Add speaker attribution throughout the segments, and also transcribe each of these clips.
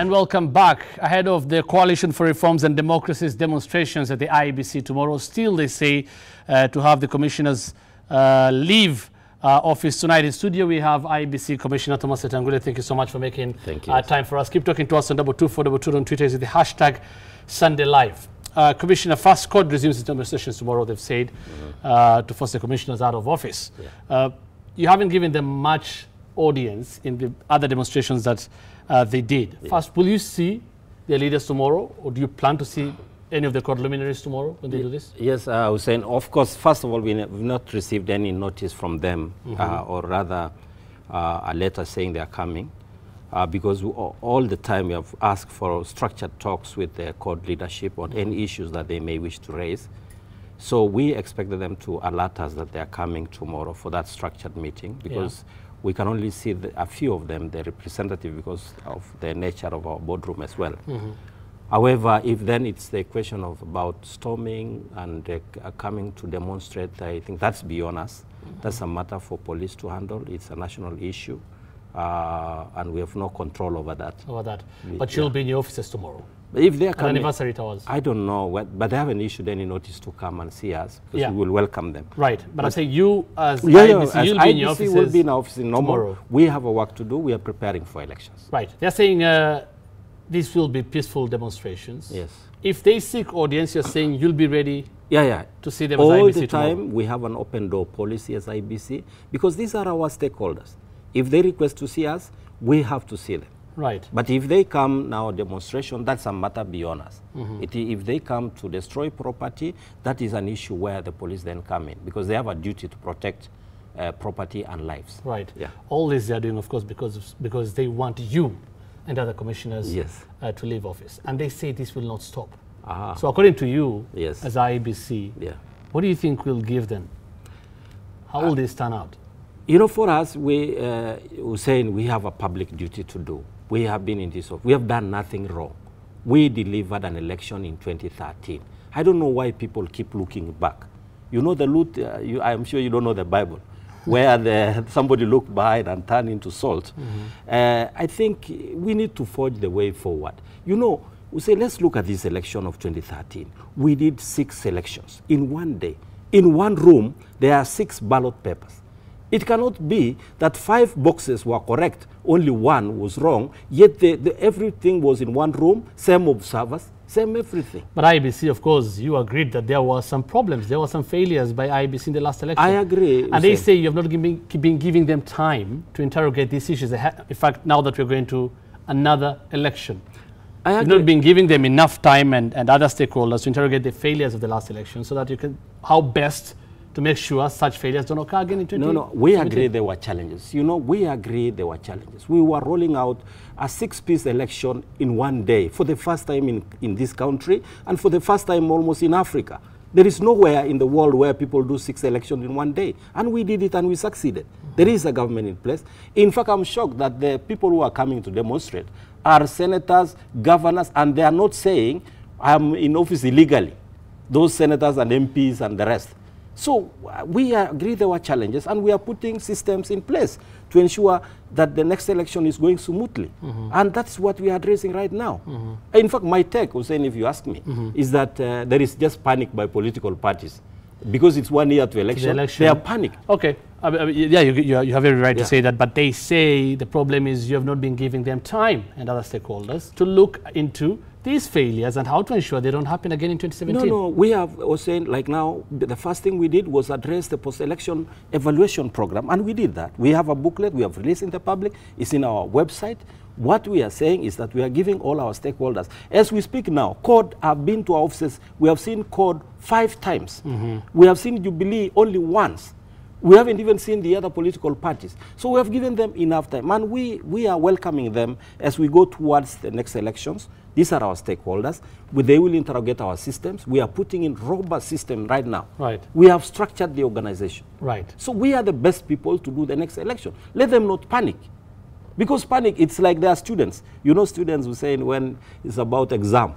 Speaker 1: And welcome back. Ahead of the Coalition for Reforms and Democracy's demonstrations at the IEBC tomorrow, still they say to have the commissioners leave office tonight. In studio, we have IEBC Commissioner Thomas Letangule. Thank you so much for making time for us. Keep talking to us on 22422 on Twitter. Is the hashtag Sunday Live. Commissioner, first court resumes its demonstrations tomorrow, they've said, to force the commissioners out of office. You haven't given them much audience in the other demonstrations that they did. First, will you see their leaders tomorrow, or do you plan to see any of the court luminaries tomorrow when they do this?
Speaker 2: Yes, I was saying, of course, first of all, we've not received any notice from them, or rather a letter saying they are coming, because all the time we have asked for structured talks with the court leadership on any issues that they may wish to raise. So we expected them to alert us that they are coming tomorrow for that structured meeting, because we can only see a few of them, the representative, because of the nature of our boardroom as well. However, if then it's the question of about storming and coming to demonstrate, I think that's beyond us. That's a matter for police to handle. It's a national issue, and we have no control over that. But you'll be in your offices tomorrow? If they are coming,
Speaker 1: anniversary towers.
Speaker 2: I don't know, but they haven't issued any notice to come and see us, because we will welcome them.
Speaker 1: Right, but I say you as IEBC, you'll be in your offices.
Speaker 2: Will be in our office in
Speaker 1: tomorrow.
Speaker 2: We have a work to do. We are preparing for elections.
Speaker 1: Right. They're saying these will be peaceful demonstrations.
Speaker 2: Yes.
Speaker 1: If they seek audience, you're saying you'll be ready to see them as
Speaker 2: all
Speaker 1: IEBC
Speaker 2: the time
Speaker 1: tomorrow.
Speaker 2: We have an open door policy as IEBC, because these are our stakeholders. If they request to see us, we have to see them.
Speaker 1: Right.
Speaker 2: But if they come now demonstration, that's a matter beyond us. If they come to destroy property, that is an issue where the police then come in, because they have a duty to protect property and lives.
Speaker 1: Right.
Speaker 2: Yeah.
Speaker 1: All this they are doing, of course, because they want you and other commissioners to leave office. And they say this will not stop. So according to you, as IEBC, what do you think will give them? How will this turn out?
Speaker 2: You know, for us, we were saying we have a public duty to do. We have been in this, we have done nothing wrong. We delivered an election in 2013. I don't know why people keep looking back. You know the loot, I'm sure you don't know the Bible, where somebody looked behind and turned into salt. I think we need to forge the way forward. You know, we say, let's look at this election of 2013. We did 6 elections in one day. In one room, there are 6 ballot papers. It cannot be that 5 boxes were correct, only 1 was wrong, yet everything was in one room, same observers, same everything. But
Speaker 1: IEBC, of course, you agreed that there were some problems, there were some failures by IEBC in the last election. I
Speaker 2: agree.
Speaker 1: And they say you have not been giving them time to interrogate these issues. In fact, now that we're going to another election, you've not been giving them enough time and other stakeholders to interrogate the failures of the last election, so that you can, how best to make sure such failures don't occur again in 2017? No,
Speaker 2: we agree there were challenges. You know, we agree there were challenges. We were rolling out a 6-piece election in one day for the first time in this country, and for the first time almost in Africa. There is nowhere in the world where people do 6 elections in one day. And we did it and we succeeded. There is a government in place. In fact, I'm shocked that the people who are coming to demonstrate are senators, governors, and they are not saying, I'm in office illegally. Those senators and MPs and the rest. So we agree there were challenges, and we are putting systems in place to ensure that the next election is going smoothly. And that's what we are addressing right now. In fact, my take, Hussein, if you ask me, is that there is just panic by political parties. Because it's 1 year to election, they are panicked.
Speaker 1: Okay. Yeah, you have every right to say that, but they say the problem is you have not been giving them time and other stakeholders to look into these failures and how to ensure they don't happen again in 2017.
Speaker 2: No, we have was saying, like now, the first thing we did was address the post-election evaluation program, and we did that. We have a booklet we have released in the public. It's in our website. What we are saying is that we are giving all our stakeholders, as we speak now, CORD have been to our offices. We have seen CORD 5 times. We have seen Jubilee only once. We haven't even seen the other political parties. So we have given them enough time. And we are welcoming them as we go towards the next elections. These are our stakeholders. They will interrogate our systems. We are putting in robust system right now.
Speaker 1: Right.
Speaker 2: We have structured the organization.
Speaker 1: Right.
Speaker 2: So we are the best people to do the next election. Let them not panic. Because panic, it's like they are students. You know, students who say when it's about exam,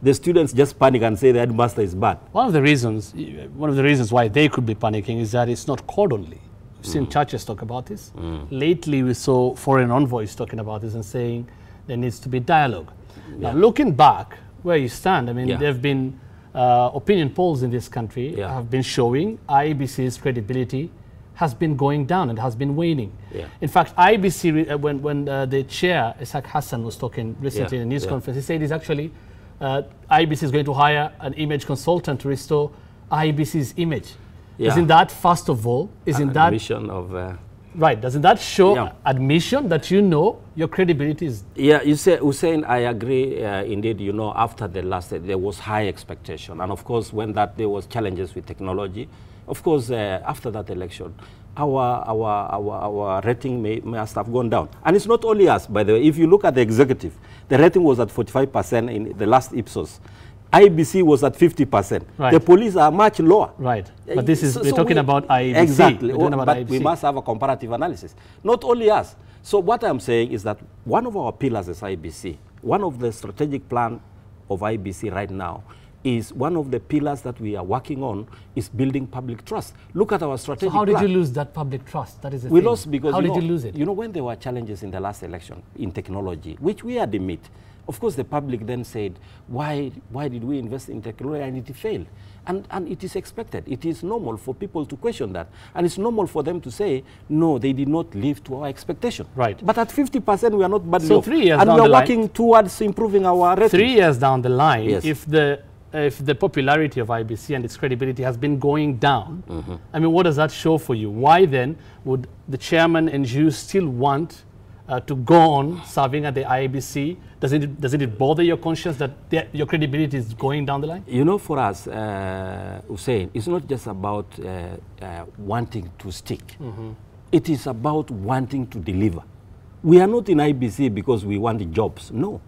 Speaker 2: the students just panic and say the headmaster is bad.
Speaker 1: One of the reasons why they could be panicking is that it's not CORD only. We've seen churches talk about this. Lately, we saw foreign envoys talking about this and saying there needs to be dialogue. Now, looking back where you stand, I mean, there have been opinion polls in this country have been showing IEBC's credibility has been going down and has been waning. In fact, IEBC, when the chair, Ishaq Hassan, was talking recently in a news conference, he said he's actually, IEBC is going to hire an image consultant to restore IEBC's image. Isn't that, first of all, isn't that...
Speaker 2: admission of...
Speaker 1: Right, doesn't that show admission that you know your credibility is...
Speaker 2: Yeah, you say, Hussein, I agree, indeed, you know, after the last, there was high expectation. And of course, when there was challenges with technology, of course, after that election, our rating must have gone down. And it's not only us, by the way. If you look at the executive, the rating was at 45% in the last Ipsos. IEBC was at 50%.
Speaker 1: Right.
Speaker 2: The police are much lower.
Speaker 1: Right. But this is, we're talking about IEBC.
Speaker 2: Exactly.
Speaker 1: But
Speaker 2: IEBC. We must have a comparative analysis. Not only us. So what I'm saying is that one of our pillars is IEBC. One of the strategic plan of IEBC right now is one of the pillars that we are working on is building public trust. Look at our strategic plan.
Speaker 1: So how did you lose that public trust? That is the
Speaker 2: we
Speaker 1: thing.
Speaker 2: lost because
Speaker 1: how did you lose it?
Speaker 2: You know, when there were challenges in the last election in technology, which we had admit, of course, the public then said, why did we invest in technology and it failed? And it is expected. It is normal for people to question that. And it's normal for them to say, no, they did not live to our expectation.
Speaker 1: Right.
Speaker 2: But at 50%, we are not badly off.
Speaker 1: 3 years
Speaker 2: and
Speaker 1: down
Speaker 2: we are
Speaker 1: the line,
Speaker 2: working towards improving our rating.
Speaker 1: 3 years down the line,
Speaker 2: yes.
Speaker 1: if the popularity of IEBC and its credibility has been going down, I mean, what does that show for you? Why then would the chairman and you still want to go on serving at the IEBC? Doesn't it bother your conscience that your credibility is going down the line? You
Speaker 2: know, for us, Hussein, it's not just about wanting to stick. It is about wanting to deliver. We are not in IEBC because we want the jobs. No.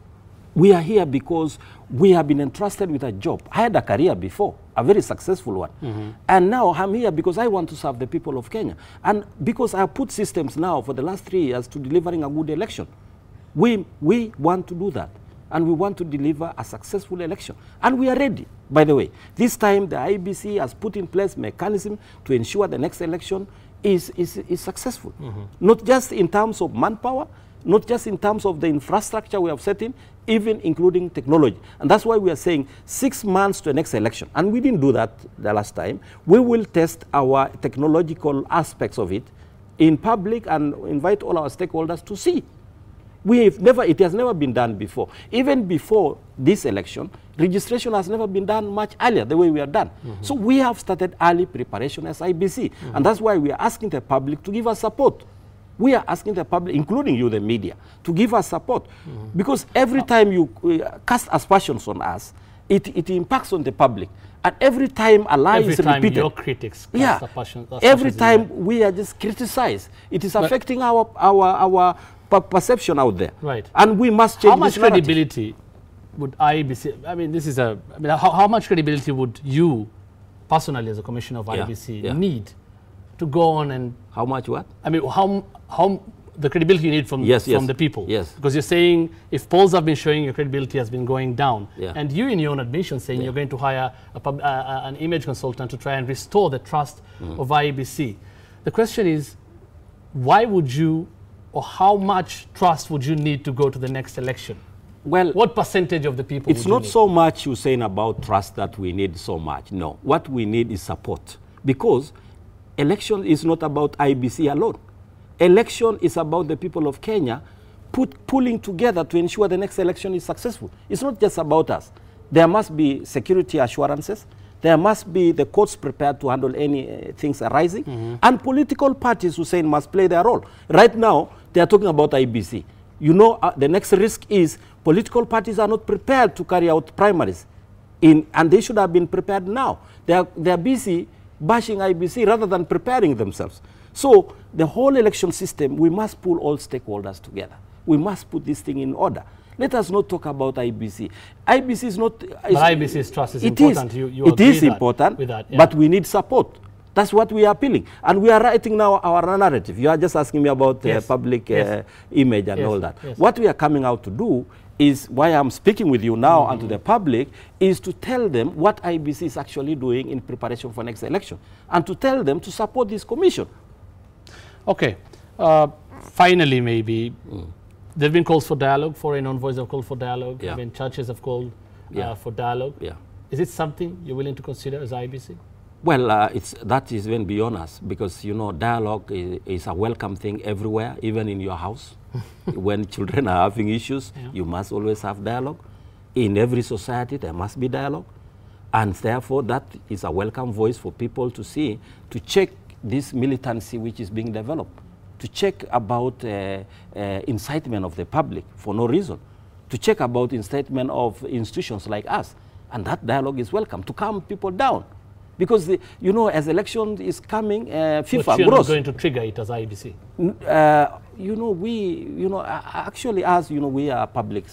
Speaker 2: We are here because we have been entrusted with a job. I had a career before, a very successful one. And now I'm here because I want to serve the people of Kenya. And because I have put systems now for the last 3 years to delivering a good election. We want to do that. And we want to deliver a successful election. And we are ready, by the way. This time the IEBC has put in place mechanism to ensure the next election is successful. Not just in terms of manpower, not just in terms of the infrastructure we have set in, even including technology. And that's why we are saying 6 months to the next election. And we didn't do that the last time. We will test our technological aspects of it in public and invite all our stakeholders to see. It has never been done before. Even before this election, registration has never been done much earlier, the way we are done. So we have started early preparation as IEBC. And that's why we are asking the public to give us support. We are asking the public, including you, the media, to give us support. Because every time you cast aspersions on us, it impacts on the public. And every time a lie is repeated. Every time
Speaker 1: your critics cast aspersions
Speaker 2: every time we are just criticized. It is affecting our perception out there.
Speaker 1: Right.
Speaker 2: And we must change this narrative.
Speaker 1: How much credibility would IEBC, I mean, this is a, I mean, how much credibility would you, personally as a commissioner of IEBC, need to go on and...
Speaker 2: How much what?
Speaker 1: I mean, how the credibility you need from the people.
Speaker 2: Yes.
Speaker 1: Because you're saying if polls have been showing your credibility has been going down, and you in your own admission saying you're going to hire an image consultant to try and restore the trust of IEBC. The question is, why would you, or how much trust would you need to go to the next election? Well, what percentage of the people
Speaker 2: it's not so much you're saying about trust that we need so much. No. What we need is support. Because election is not about IEBC alone. Election is about the people of Kenya pulling together to ensure the next election is successful. It's not just about us. There must be security assurances. There must be the courts prepared to handle any things arising. And political parties, Hussein, must play their role. Right now, they are talking about IEBC. You know, the next risk is political parties are not prepared to carry out primaries. And they should have been prepared now. They are busy bashing IEBC rather than preparing themselves. So the whole election system, we must pull all stakeholders together. We must put this thing in order. Let us not talk about IEBC. IEBC is not...
Speaker 1: But IEBC's trust is important.
Speaker 2: It is important, with that, but we need support. That's what we are appealing. And we are writing now our narrative. You are just asking me about public image and all that. What we are coming out to do is, why I'm speaking with you now and to the public, is to tell them what IEBC is actually doing in preparation for next election. And to tell them to support this commission.
Speaker 1: Okay. Finally, maybe, There have been calls for dialogue. Foreign envoys have called for dialogue.
Speaker 2: Yeah.
Speaker 1: I mean, churches have called for dialogue.
Speaker 2: Yeah.
Speaker 1: Is it something you're willing to consider as IEBC?
Speaker 2: Well, that is even beyond us, because, you know, dialogue is a welcome thing everywhere, even in your house. When children are having issues, you must always have dialogue. In every society, there must be dialogue. And therefore, that is a welcome voice for people to see, to check this militancy which is being developed, to check about incitement of the public for no reason, to check about incitement of institutions like us. And that dialogue is welcome, to calm people down. Because, you know, as election is coming, FIFA
Speaker 1: but you're
Speaker 2: grows.
Speaker 1: not going to trigger it as IEBC?
Speaker 2: You know, actually, as you know, we are a public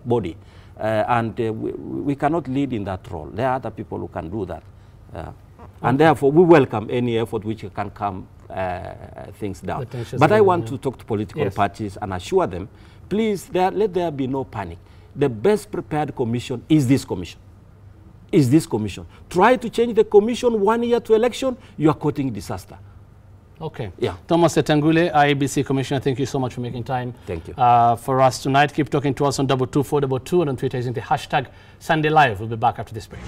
Speaker 2: body. And we cannot lead in that role. There are other people who can do that. And therefore, we welcome any effort which can calm things down. But I want to talk to political parties and assure them, please, let there be no panic. The best prepared commission is this commission. Try to change the commission 1 year to election, you are courting disaster.
Speaker 1: Okay.
Speaker 2: Yeah.
Speaker 1: Thomas Letangule, IEBC Commissioner, thank you so much for making time
Speaker 2: Thank you.
Speaker 1: For us tonight. Keep talking to us on 22422 and on Twitter using the hashtag Sunday Live. We'll be back after this break.